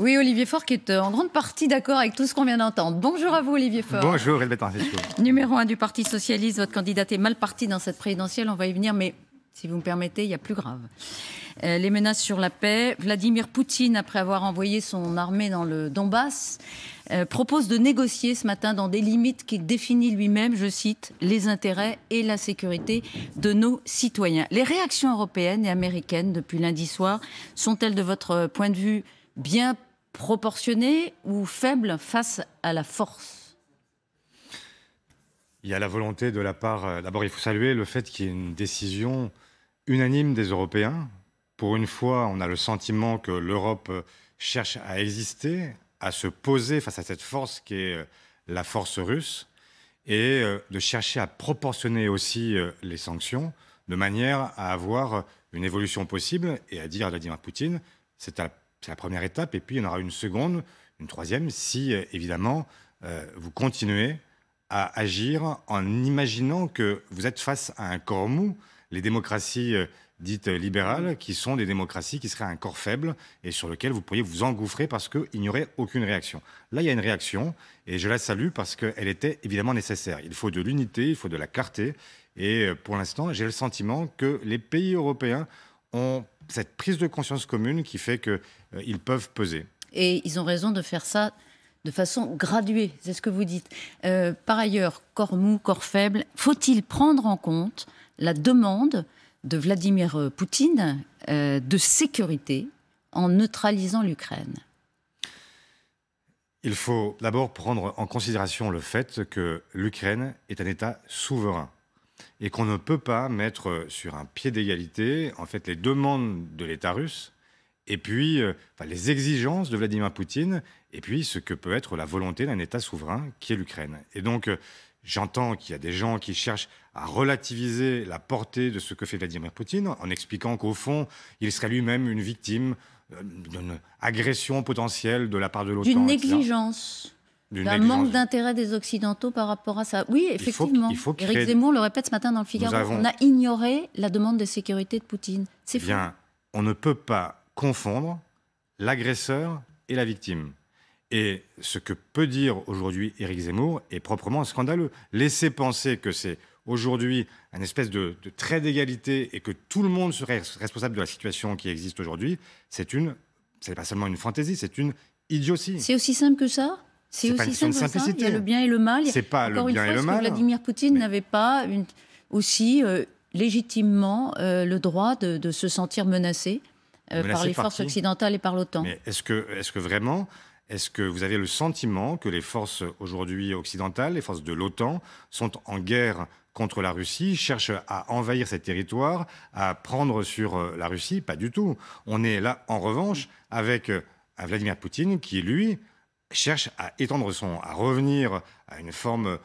Oui, Olivier Faure qui est en grande partie d'accord avec tout ce qu'on vient d'entendre. Bonjour à vous, Olivier Faure. Bonjour, Elisabeth Arséchou. Numéro 1 du Parti Socialiste, votre candidate est mal partie dans cette présidentielle, on va y venir, mais si vous me permettez, il y a plus grave. Les menaces sur la paix. Vladimir Poutine, après avoir envoyé son armée dans le Donbass, propose de négocier ce matin dans des limites qu'il définit lui-même, je cite, les intérêts et la sécurité de nos citoyens. Les réactions européennes et américaines depuis lundi soir sont-elles de votre point de vue bien proportionnées ou faibles face à la force? Il y a la volonté de la part... D'abord, il faut saluer le fait qu'il y ait une décision unanime des Européens. Pour une fois, on a le sentiment que l'Europe cherche à exister, à se poser face à cette force qui est la force russe, et de chercher à proportionner aussi les sanctions de manière à avoir une évolution possible et à dire à Vladimir Poutine, c'est la première étape, et puis il y en aura une seconde, une troisième, si évidemment vous continuez à agir en imaginant que vous êtes face à un corps mou. Les démocraties dites libérales, qui sont des démocraties qui seraient un corps faible et sur lequel vous pourriez vous engouffrer parce qu'il n'y aurait aucune réaction. Là, il y a une réaction et je la salue parce qu'elle était évidemment nécessaire. Il faut de l'unité, il faut de la clarté et pour l'instant, j'ai le sentiment que les pays européens ont cette prise de conscience commune qui fait qu'ils peuvent peser. Et ils ont raison de faire ça de façon graduée, c'est ce que vous dites. Par ailleurs, corps mou, corps faible, faut-il prendre en compte la demande de Vladimir Poutine de sécurité en neutralisant l'Ukraine? Il faut d'abord prendre en considération le fait que l'Ukraine est un État souverain et qu'on ne peut pas mettre sur un pied d'égalité en fait, les demandes de l'État russe et puis les exigences de Vladimir Poutine et puis ce que peut être la volonté d'un État souverain qui est l'Ukraine. Et donc, j'entends qu'il y a des gens qui cherchent à relativiser la portée de ce que fait Vladimir Poutine en expliquant qu'au fond, il serait lui-même une victime d'une agression potentielle de la part de l'OTAN. D'une négligence, d'un manque d'intérêt des Occidentaux par rapport à ça. Oui, effectivement. Éric Zemmour le répète ce matin dans le Figaro. On a ignoré la demande de sécurité de Poutine. C'est fou. Bien, on ne peut pas confondre l'agresseur et la victime. Et ce que peut dire aujourd'hui Éric Zemmour est proprement scandaleux. Laisser penser que c'est aujourd'hui une espèce de trait d'égalité et que tout le monde serait responsable de la situation qui existe aujourd'hui, c'est pas seulement une fantaisie, c'est une idiotie. C'est aussi simple que ça? C'est aussi simple que ça? Il y a le bien et le mal. C'est pas le bien et le mal. Est-ce que Vladimir Poutine n'avait pas aussi légitimement le droit de se sentir menacé par les forces occidentales et par l'OTAN? Mais est-ce que vraiment... Est-ce que vous avez le sentiment que les forces aujourd'hui occidentales, les forces de l'OTAN, sont en guerre contre la Russie, cherchent à envahir ces territoires, à prendre sur la Russie? Pas du tout. On est là, en revanche, avec un Vladimir Poutine qui, lui, cherche à à revenir à une forme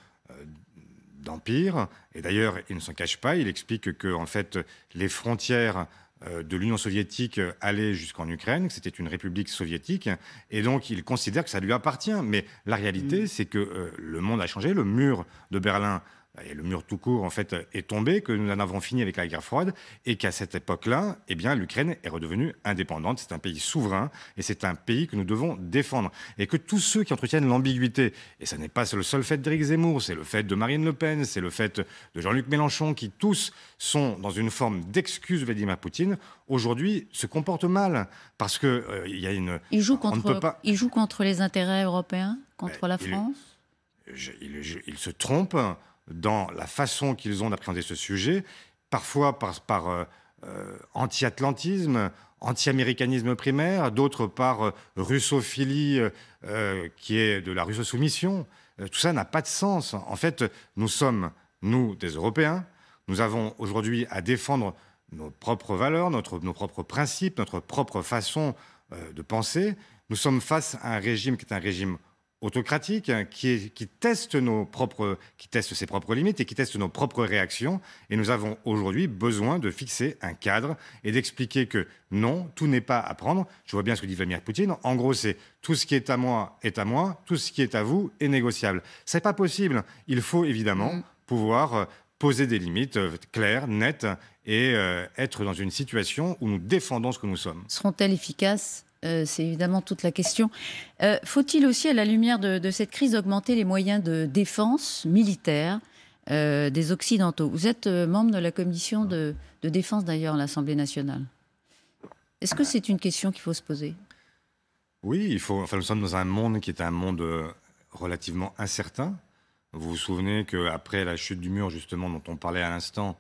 d'empire. Et d'ailleurs, il ne s'en cache pas. Il explique que, en fait, les frontières de l'Union soviétique aller jusqu'en Ukraine, que c'était une république soviétique, et donc il considère que ça lui appartient. Mais la réalité, c'est que le monde a changé, le mur de Berlin, et le mur tout court, en fait, est tombé, que nous en avons fini avec la guerre froide, et qu'à cette époque-là, eh bien, l'Ukraine est redevenue indépendante. C'est un pays souverain, et c'est un pays que nous devons défendre. Et que tous ceux qui entretiennent l'ambiguïté, et ce n'est pas le seul fait d'Éric Zemmour, c'est le fait de Marine Le Pen, c'est le fait de Jean-Luc Mélenchon, qui tous sont dans une forme d'excuse de Vladimir Poutine, aujourd'hui se comportent mal. Parce qu'il y a une... Il joue contre les intérêts européens, contre la France? Il se trompe dans la façon qu'ils ont d'appréhender ce sujet, parfois par anti-atlantisme, anti-américanisme primaire, d'autres par russophilie qui est de la russo-soumission. Tout ça n'a pas de sens. En fait, nous sommes, nous, des Européens, nous avons aujourd'hui à défendre nos propres valeurs, nos propres principes, notre propre façon de penser. Nous sommes face à un régime qui est un régime autocratique, qui teste ses propres limites et qui teste nos propres réactions. Et nous avons aujourd'hui besoin de fixer un cadre et d'expliquer que non, tout n'est pas à prendre. Je vois bien ce que dit Vladimir Poutine. En gros, c'est tout ce qui est à moi, tout ce qui est à vous est négociable. C'est pas possible. Il faut évidemment pouvoir poser des limites claires, nettes et être dans une situation où nous défendons ce que nous sommes. Seront-elles efficaces C'est évidemment toute la question. Faut-il aussi, à la lumière de cette crise, augmenter les moyens de défense militaire des Occidentaux? Vous êtes membre de la commission de défense, d'ailleurs, à l'Assemblée nationale. Est-ce que c'est une question qu'il faut se poser? Oui, il faut. Enfin, nous sommes dans un monde qui est un monde relativement incertain. Vous vous souvenez qu'après la chute du mur, justement, dont on parlait à l'instant,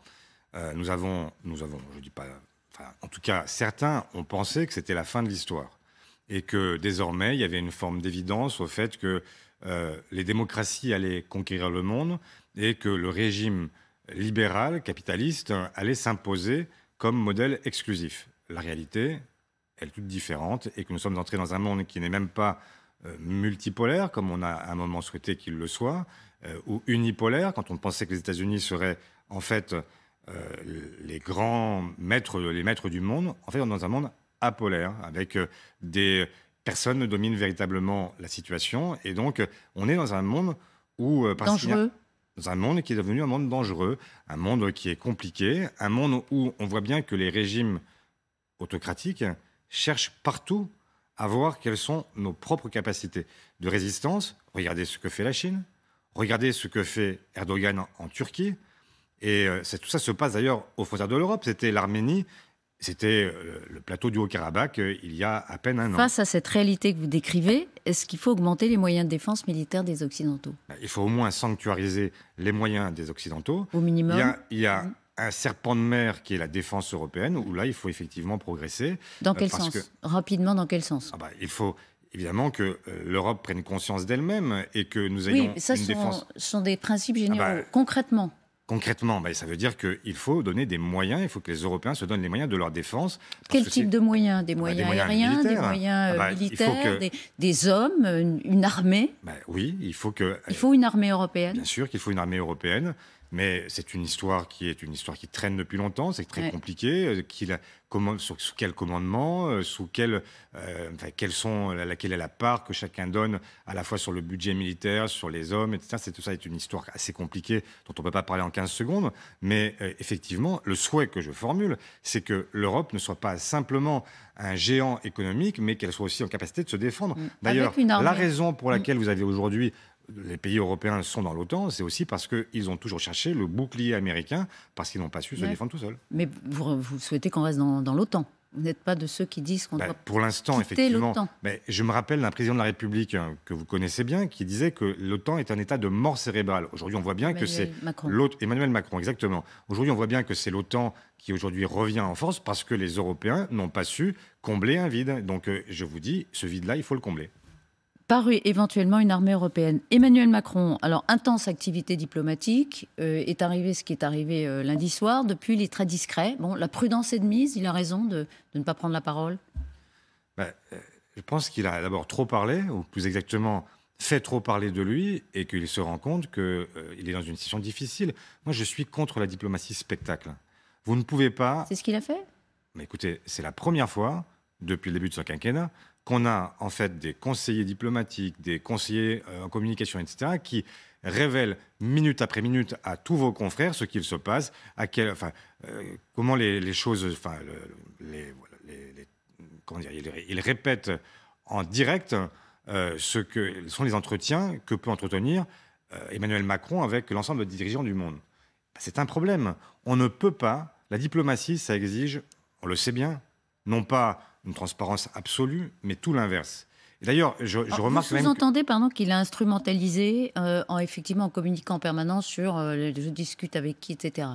nous avons, je dis pas, enfin, en tout cas, certains ont pensé que c'était la fin de l'histoire et que désormais, il y avait une forme d'évidence au fait que les démocraties allaient conquérir le monde et que le régime libéral, capitaliste, allait s'imposer comme modèle exclusif. La réalité, elle est toute différente et que nous sommes entrés dans un monde qui n'est même pas multipolaire, comme on a à un moment souhaité qu'il le soit, ou unipolaire, quand on pensait que les États-Unis seraient en fait les grands maîtres, les maîtres du monde. En fait, on est dans un monde apolaire, avec des personnes dominent véritablement la situation, et donc on est dans un monde où dangereux. Dans un monde qui est devenu un monde dangereux, un monde qui est compliqué, un monde où on voit bien que les régimes autocratiques cherchent partout à voir quelles sont nos propres capacités de résistance. Regardez ce que fait la Chine, regardez ce que fait Erdogan en Turquie, et tout ça se passe d'ailleurs aux frontières de l'Europe. C'était l'Arménie, c'était le plateau du Haut-Karabakh il y a à peine un an. Face à cette réalité que vous décrivez, est-ce qu'il faut augmenter les moyens de défense militaire des Occidentaux? Il faut au moins sanctuariser les moyens des Occidentaux. Au minimum. Il y a un serpent de mer qui est la défense européenne, où là, il faut effectivement progresser. Dans quel sens? Rapidement, dans quel sens? Il faut évidemment que l'Europe prenne conscience d'elle-même et que nous ayons une défense. Ce sont des principes généraux. Concrètement? Concrètement, ça veut dire qu'il faut donner des moyens, il faut que les Européens se donnent les moyens de leur défense. Quel type de moyens? Des moyens aériens, militaires. Des moyens militaires, des hommes, une armée? Oui, il faut une armée européenne. Bien sûr qu'il faut une armée européenne, mais c'est une histoire qui traîne depuis longtemps, c'est très compliqué. Sous quel commandement, quelle est la part que chacun donne à la fois sur le budget militaire, sur les hommes, etc. Tout ça est une histoire assez compliquée dont on ne peut pas parler en 15 secondes. Mais effectivement, le souhait que je formule, c'est que l'Europe ne soit pas simplement un géant économique, mais qu'elle soit aussi en capacité de se défendre. D'ailleurs, la raison pour laquelle vous avez aujourd'hui les pays européens sont dans l'OTAN, c'est aussi parce qu'ils ont toujours cherché le bouclier américain, parce qu'ils n'ont pas su se défendre tout seuls. Mais vous souhaitez qu'on reste dans l'OTAN? Vous n'êtes pas de ceux qui disent qu'on doit pour l'instant, quitter effectivement. l'OTAN. Je me rappelle d'un président de la République que vous connaissez bien, qui disait que l'OTAN est un état de mort cérébrale. Aujourd'hui, on voit bien que c'est Emmanuel Macron, exactement. Aujourd'hui, on voit bien que c'est l'OTAN qui aujourd'hui revient en force parce que les Européens n'ont pas su combler un vide. Donc, je vous dis, ce vide-là, il faut le combler. Paru éventuellement une armée européenne. Emmanuel Macron, alors intense activité diplomatique, est arrivé ce qui est arrivé lundi soir. Depuis, il est très discret. Bon, la prudence est de mise. Il a raison de ne pas prendre la parole. Je pense qu'il a d'abord trop parlé, ou plus exactement fait trop parler de lui, et qu'il se rend compte qu'il est dans une situation difficile. Moi, je suis contre la diplomatie spectacle. Vous ne pouvez pas... C'est ce qu'il a fait? Mais écoutez, c'est la première fois, depuis le début de ce quinquennat, qu'on a en fait des conseillers diplomatiques, des conseillers en communication, etc., qui révèlent minute après minute à tous vos confrères ce qu'il se passe, comment les choses, ils répètent en direct ce que sont les entretiens que peut entretenir Emmanuel Macron avec l'ensemble des dirigeants du monde. C'est un problème. On ne peut pas. La diplomatie, ça exige, on le sait bien, non pas une transparence absolue, mais tout l'inverse. Et d'ailleurs, je remarque même... Vous entendez, qu'il a instrumentalisé effectivement en communiquant en permanence sur je discute avec qui, etc.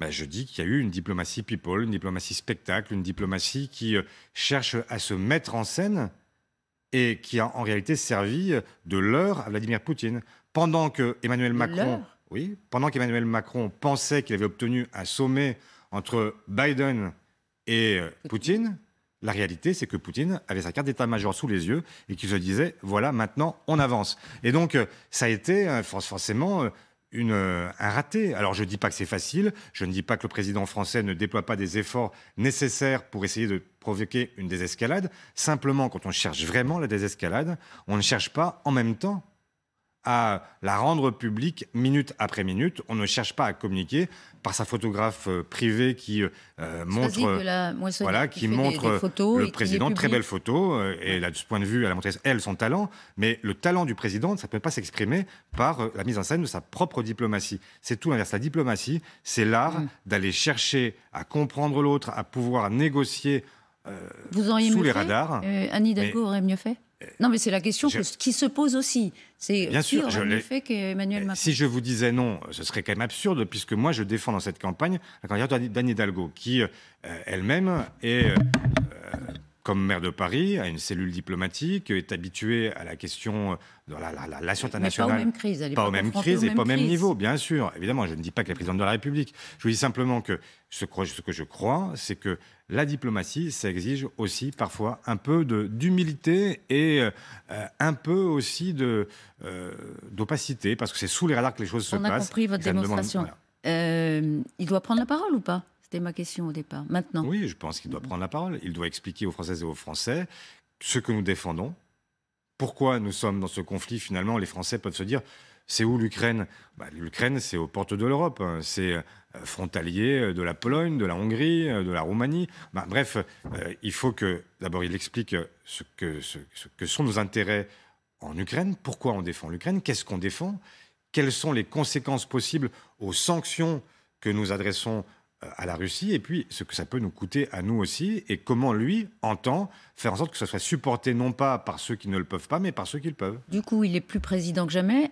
Je dis qu'il y a eu une diplomatie people, une diplomatie spectacle, une diplomatie qui cherche à se mettre en scène et qui a en réalité servi de leurre à Vladimir Poutine. Pendant qu'Emmanuel Macron pensait qu'il avait obtenu un sommet entre Biden et Poutine, la réalité, c'est que Poutine avait sa carte d'état-major sous les yeux et qu'il se disait, voilà, maintenant, on avance. Et donc, ça a été forcément un raté. Alors, je ne dis pas que c'est facile, je ne dis pas que le président français ne déploie pas des efforts nécessaires pour essayer de provoquer une désescalade. Simplement, quand on cherche vraiment la désescalade, on ne cherche pas en même temps à la rendre publique minute après minute. On ne cherche pas à communiquer par sa photographe privée qui montre, qui montre des photos le président. Très belle photo. Et là, de ce point de vue, elle a montré, elle, son talent. Mais le talent du président, ça ne peut pas s'exprimer par la mise en scène de sa propre diplomatie. C'est tout l'inverse. La diplomatie, c'est l'art d'aller chercher à comprendre l'autre, à pouvoir négocier Vous auriez sous mieux les fait radars. Anne Hidalgo aurait mieux fait. Non, mais c'est la question qui se pose aussi. C'est bien sûr, aurait mieux fait qu'Emmanuel Macron. Si je vous disais non, ce serait quand même absurde, puisque moi, je défends dans cette campagne la candidature d'Anne Hidalgo, qui elle-même est, comme maire de Paris, a une cellule diplomatique, est habituée à la question de la relation internationale. Mais pas aux mêmes crises. Elle est pas aux mêmes crises et pas au même crises. niveau, bien sûr. Évidemment, je ne dis pas qu'elle est présidente de la République. Je vous dis simplement que ce que je crois, c'est que la diplomatie, ça exige aussi parfois un peu d'humilité et un peu aussi d'opacité, parce que c'est sous les radars que les choses se passent. On a compris votre démonstration. Il doit prendre la parole ou pas? C'était ma question au départ. Maintenant. Oui, je pense qu'il doit prendre la parole. Il doit expliquer aux Françaises et aux Français ce que nous défendons. Pourquoi nous sommes dans ce conflit? Finalement, les Français peuvent se dire, c'est où l'Ukraine? L'Ukraine, c'est aux portes de l'Europe. C'est frontalier de la Pologne, de la Hongrie, de la Roumanie. Bref, il faut que, d'abord, il explique ce que sont nos intérêts en Ukraine. Pourquoi on défend l'Ukraine? Qu'est-ce qu'on défend? Quelles sont les conséquences possibles aux sanctions que nous adressons à la Russie, et puis ce que ça peut nous coûter à nous aussi, et comment lui entend faire en sorte que ça soit supporté non pas par ceux qui ne le peuvent pas, mais par ceux qui le peuvent. Du coup, il est plus président que jamais.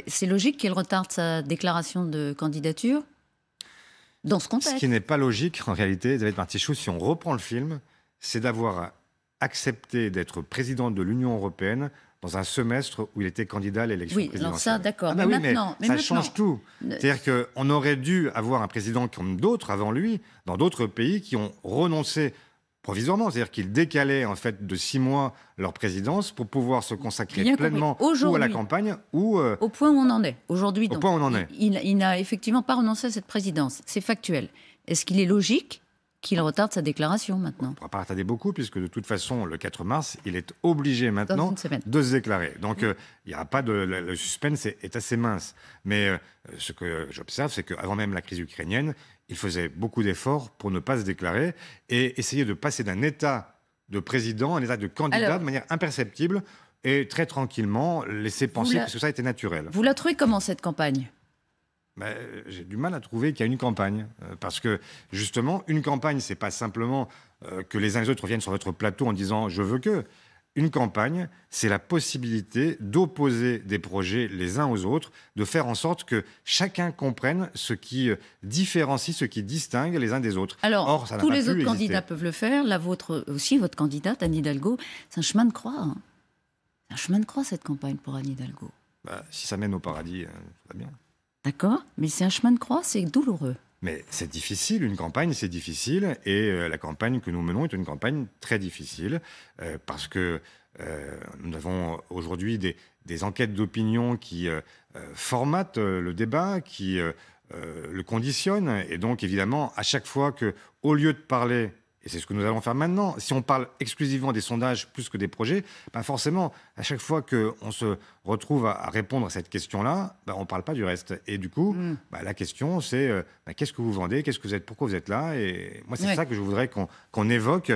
C'est logique qu'il retarde sa déclaration de candidature dans ce contexte. Ce qui n'est pas logique, en réalité, Elisabeth Martichoux, si on reprend le film, c'est d'avoir accepté d'être président de l'Union européenne dans un semestre où il était candidat à l'élection présidentielle. Oui, alors ça, d'accord. Mais maintenant, ça change tout. C'est-à-dire qu'on aurait dû avoir un président comme d'autres avant lui, dans d'autres pays, qui ont renoncé provisoirement. C'est-à-dire qu'ils décalaient en fait de 6 mois leur présidence pour pouvoir se consacrer pleinement ou à la campagne ou... Au point où on en est. Aujourd'hui, au point où on en est. Il n'a effectivement pas renoncé à cette présidence. C'est factuel. Est-ce qu'il est logique qu'il retarde sa déclaration maintenant? On ne pourra pas retarder beaucoup, puisque de toute façon, le 4 mars, il est obligé maintenant de se déclarer. Donc, il n'y aura pas de... Le suspense est assez mince. Mais ce que j'observe, c'est qu'avant même la crise ukrainienne, il faisait beaucoup d'efforts pour ne pas se déclarer et essayer de passer d'un état de président à un état de candidat de manière imperceptible et très tranquillement laisser penser que ça était naturel. Vous la trouvez comment, cette campagne? J'ai du mal à trouver qu'il y a une campagne. Parce que, justement, une campagne, c'est pas simplement que les uns et les autres viennent sur votre plateau en disant « je veux que ». Une campagne, c'est la possibilité d'opposer des projets les uns aux autres, de faire en sorte que chacun comprenne ce qui différencie, ce qui distingue les uns des autres. Alors, or, ça n'a tous pas les pu autres exister. candidats peuvent le faire. La vôtre aussi, votre candidate, Anne Hidalgo, c'est un chemin de croix. Hein. C'est un chemin de croix, cette campagne, pour Anne Hidalgo. Si ça mène au paradis, ça va bien. D'accord, mais c'est un chemin de croix, c'est douloureux. Mais c'est difficile, une campagne, c'est difficile. Et la campagne que nous menons est une campagne très difficile parce que nous avons aujourd'hui des enquêtes d'opinion qui formatent le débat, qui le conditionnent. Et donc, évidemment, à chaque fois que, au lieu de parler... Et c'est ce que nous allons faire maintenant. Si on parle exclusivement des sondages plus que des projets, forcément, à chaque fois qu'on se retrouve à répondre à cette question-là, on ne parle pas du reste. Et du coup, la question, c'est qu'est-ce que vous vendez, qu'est-ce que vous êtes, pourquoi vous êtes là? Et moi, c'est ça que je voudrais qu'on évoque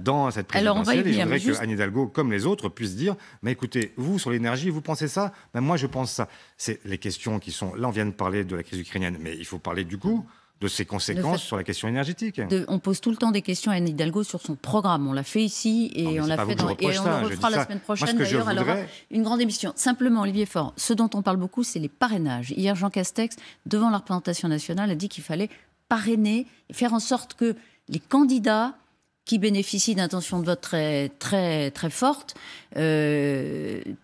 dans cette présidentielle. Et je voudrais que Anne Hidalgo, comme les autres, puisse dire écoutez, vous, sur l'énergie, vous pensez ça? Moi, je pense ça. C'est les questions qui sont... Là, on vient de parler de la crise ukrainienne, mais il faut parler du coup de ses conséquences sur la question énergétique. On pose tout le temps des questions à Anne Hidalgo sur son programme. On l'a fait ici et on l'a fait et on le refera la semaine prochaine. D'ailleurs, elle aura une grande émission. Simplement, Olivier Faure, ce dont on parle beaucoup, c'est les parrainages. Hier, Jean Castex, devant la représentation nationale, a dit qu'il fallait parrainer et faire en sorte que les candidats qui bénéficient d'intentions de vote très, très, très fortes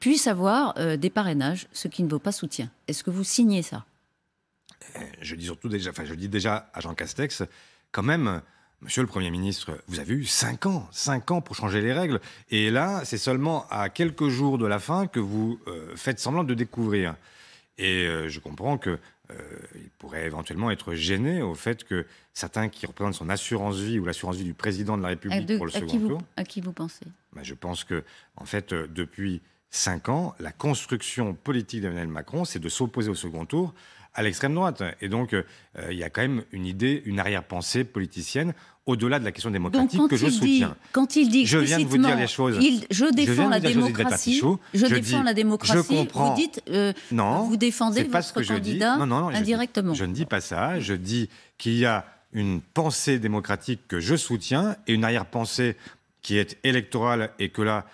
puissent avoir des parrainages, ce qui ne vaut pas soutien. Est-ce que vous signez ça? Je dis déjà à Jean Castex, quand même, Monsieur le Premier ministre, vous avez eu 5 ans pour changer les règles. Et là, c'est seulement à quelques jours de la fin que vous faites semblant de découvrir. Et je comprends qu'il pourrait éventuellement être gêné au fait que certains qui représentent son assurance-vie ou l'assurance-vie du président de la République pour le second tour... À qui vous pensez? Je pense que, en fait, depuis 5 ans, la construction politique d'Emmanuel Macron, c'est de s'opposer au second tour à l'extrême droite. Et donc, il y a quand même une idée, une arrière-pensée politicienne au-delà de la question démocratique que je soutiens. Quand il dit je viens de vous dire les choses. Je défends la démocratie. Je défends la démocratie. Je comprends. Vous dites, non, vous défendez votre candidat indirectement. Je ne dis pas ça. Je dis qu'il y a une pensée démocratique que je soutiens et une arrière-pensée qui est électorale et que là,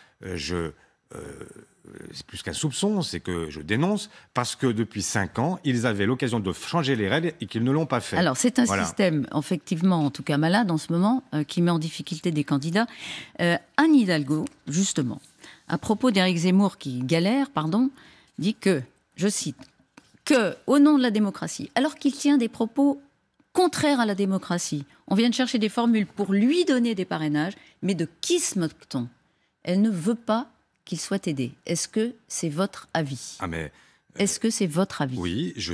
c'est plus qu'un soupçon, c'est que je dénonce, parce que depuis 5 ans, ils avaient l'occasion de changer les règles et qu'ils ne l'ont pas fait. Alors, c'est un système, effectivement, en tout cas malade en ce moment, qui met en difficulté des candidats. Anne Hidalgo, justement, à propos d'Éric Zemmour qui galère, dit que, je cite, que, au nom de la démocratie, alors qu'il tient des propos contraires à la démocratie, on vient de chercher des formules pour lui donner des parrainages, mais de qui se moque-t-on ? Elle ne veut pas qu'il soit aidé. Est-ce que c'est votre avis ? Est-ce que c'est votre avis ? Oui, je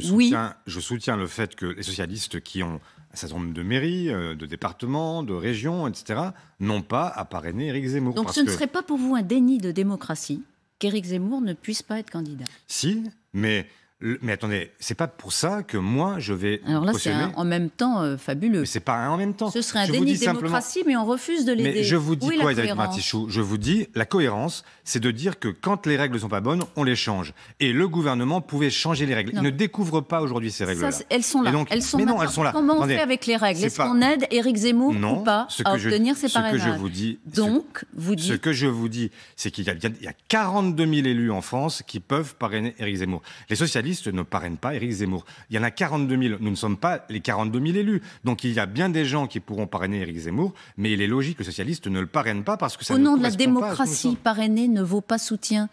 soutiens le fait que les socialistes qui ont un certain nombre de mairies, de départements, de régions, etc., n'ont pas à parrainer Éric Zemmour. Donc ce ne serait pas pour vous un déni de démocratie qu'Éric Zemmour ne puisse pas être candidat ? Si, mais attendez, c'est pas pour ça que moi je vais Alors là, cautionner. c'est en même temps fabuleux. Mais c'est pas un en même temps. Ce serait un déni de démocratie, mais on refuse de l'aider. Mais je vous dis quoi, Elisabeth Martichoux ? Je vous dis, la cohérence, c'est de dire que quand les règles ne sont pas bonnes, on les change. Et le gouvernement pouvait changer les règles. Il ne découvre pas aujourd'hui ces règles-là. Elles sont là. Donc, elles sont là. Comment on fait avec les règles ? Est-ce qu'on aide Éric Zemmour ou pas à obtenir ses parrainages ? Ce que je vous dis, ce que je vous dis, c'est qu'il y a 42 000 élus en France qui peuvent parrainer Éric Zemmour. Les socialistes ne parrainent pas Éric Zemmour. Il y en a 42 000. Nous ne sommes pas les 42 000 élus. Donc il y a bien des gens qui pourront parrainer Éric Zemmour, mais il est logique que les socialistes ne le parrainent pas parce que ça ne correspond pas à ce que nous sommes. Au nom de la démocratie, parrainer ne vaut pas soutien.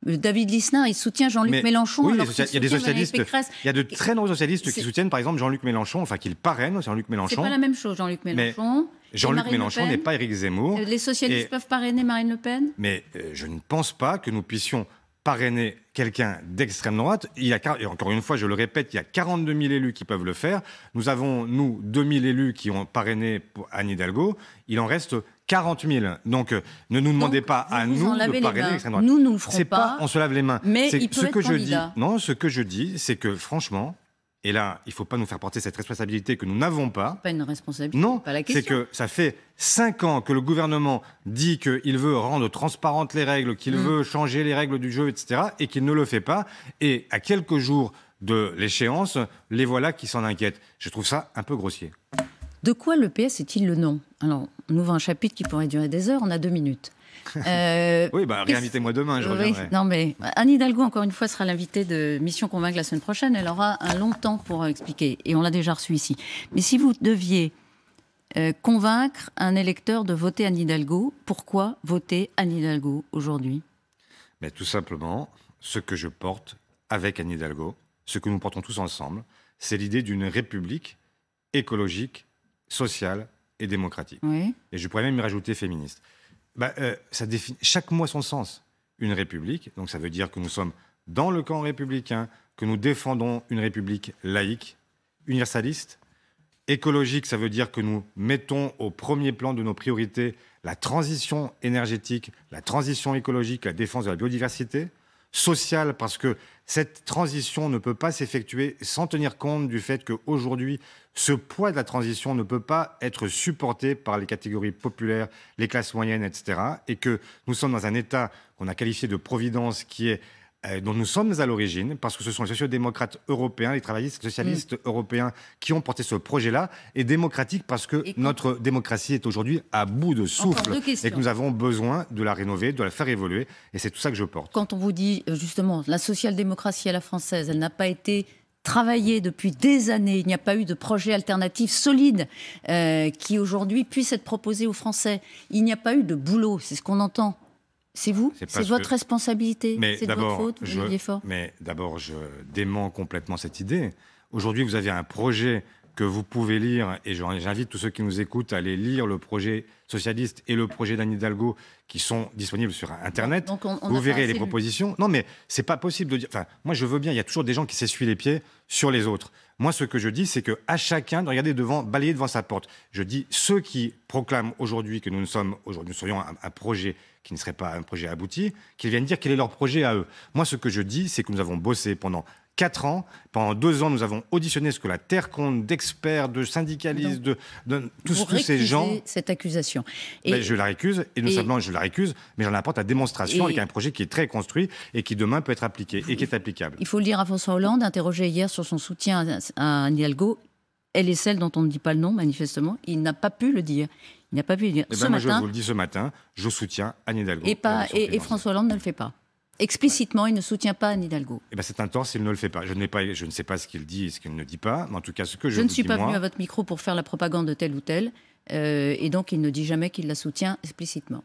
David Lisnard, il soutient Jean-Luc Mélenchon. Oui, il y a des socialistes. Il y a de très nombreux socialistes qui soutiennent, par exemple, Jean-Luc Mélenchon, enfin, qu'ils parrainent Jean-Luc Mélenchon. C'est pas la même chose, Jean-Luc Mélenchon. Jean-Luc Mélenchon n'est pas Éric Zemmour. Les socialistes peuvent parrainer Marine Le Pen. Mais je ne pense pas que nous puissions parrainer quelqu'un d'extrême droite. Et encore une fois, je le répète, il y a 42 000 élus qui peuvent le faire. Nous avons, 2 000 élus qui ont parrainé Anne Hidalgo. Il en reste 40 000. Donc, ne nous demandez pas à nous de parrainer l'extrême droite. Nous ne le ferons pas. On se lave les mains. Mais il peut être candidat. Ce que je dis, c'est que franchement, et là, il ne faut pas nous faire porter cette responsabilité que nous n'avons pas. Pas une responsabilité, non, pas la question. C'est que ça fait 5 ans que le gouvernement dit qu'il veut rendre transparentes les règles, qu'il veut changer les règles du jeu, etc., et qu'il ne le fait pas. Et à quelques jours de l'échéance, les voilà qui s'en inquiètent. Je trouve ça un peu grossier. De quoi le PS est-il le nom ? Alors, on ouvre un chapitre qui pourrait durer des heures, on a 2 minutes. Oui, réinvitez-moi demain, je reviendrai. Non, mais Anne Hidalgo, encore une fois, sera l'invitée de Mission Convaincre la semaine prochaine. Elle aura un long temps pour expliquer, et on l'a déjà reçu ici. Mais si vous deviez convaincre un électeur de voter Anne Hidalgo, pourquoi voter Anne Hidalgo aujourd'hui ? Mais tout simplement, ce que je porte avec Anne Hidalgo, ce que nous portons tous ensemble, c'est l'idée d'une république écologique, sociale et démocratique. Oui. Et je pourrais même y rajouter féministe. Ça définit chaque mot son sens. Une république, donc ça veut dire que nous sommes dans le camp républicain, que nous défendons une république laïque, universaliste. Écologique, ça veut dire que nous mettons au premier plan de nos priorités la transition énergétique, la transition écologique, la défense de la biodiversité. Sociale, parce que cette transition ne peut pas s'effectuer sans tenir compte du fait qu'aujourd'hui, ce poids de la transition ne peut pas être supporté par les catégories populaires, les classes moyennes, etc. Et que nous sommes dans un État qu'on a qualifié de providence dont nous sommes à l'origine, parce que ce sont les sociodémocrates européens, les travaillistes socialistes européens qui ont porté ce projet-là, et démocratique parce que notre démocratie est aujourd'hui à bout de souffle et que nous avons besoin de la rénover, de la faire évoluer, et c'est tout ça que je porte. Quand on vous dit, justement, la social-démocratie à la française, elle n'a pas été travaillée depuis des années, il n'y a pas eu de projet alternatif solide qui aujourd'hui puisse être proposé aux Français, il n'y a pas eu de boulot, c'est ce qu'on entend. C'est vous ? C'est votre responsabilité ? C'est de votre faute, Olivier Faure ? Mais d'abord, je dément complètement cette idée. Aujourd'hui, vous avez un projet que vous pouvez lire, et j'invite tous ceux qui nous écoutent à aller lire le projet socialiste et le projet d'Anne Hidalgo qui sont disponibles sur Internet. Donc on vous a verrez pas les assez propositions. Non, mais c'est pas possible de dire. Enfin, moi, je veux bien. Il y a toujours des gens qui s'essuient les pieds sur les autres. Moi, ce que je dis, c'est que à chacun de regarder devant, balayer devant sa porte. Je dis ceux qui proclament aujourd'hui que nous serions un projet qui ne serait pas un projet abouti, qu'ils viennent dire quel est leur projet à eux. Moi, ce que je dis, c'est que nous avons bossé pendant 4 ans. Pendant 2 ans, nous avons auditionné ce que la Terre compte d'experts, de syndicalistes, de tous ces gens. Cette accusation. Ben, je la récuse, et non seulement je la récuse, mais j'en apporte la démonstration avec un projet qui est très construit et qui demain peut être appliqué et qui est applicable. Il faut le dire à François Hollande, interrogé hier sur son soutien à Anne Hidalgo. Elle est celle dont on ne dit pas le nom, manifestement. Il n'a pas pu le dire. Il n'a pas pu le dire. Eh ben, moi, je vous le dis ce matin, je soutiens Anne Hidalgo. Et François Hollande ne le fait pas. Explicitement, il ne soutient pas Anne Hidalgo. Eh ben, c'est un tort s'il ne le fait pas. Je ne sais pas ce qu'il dit et ce qu'il ne dit pas, mais en tout cas, ce que je ne suis pas venu à votre micro pour faire la propagande de tel ou tel, et donc il ne dit jamais qu'il la soutient explicitement.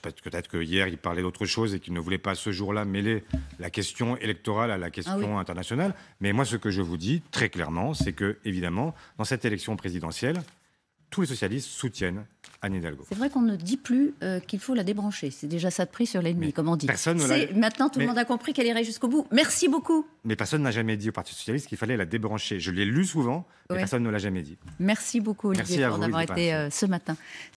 Peut-être que hier il parlait d'autre chose et qu'il ne voulait pas ce jour-là mêler la question électorale à la question internationale. Mais moi, ce que je vous dis très clairement, c'est que, évidemment, dans cette élection présidentielle, tous les socialistes soutiennent Anne Hidalgo. C'est vrai qu'on ne dit plus qu'il faut la débrancher. C'est déjà ça de pris sur l'ennemi, comme on dit. Maintenant, tout le monde a compris qu'elle irait jusqu'au bout. Merci beaucoup. Mais personne n'a jamais dit au Parti socialiste qu'il fallait la débrancher. Je l'ai lu souvent, mais personne ne l'a jamais dit. Merci beaucoup, Olivier, pour d'avoir été ce matin.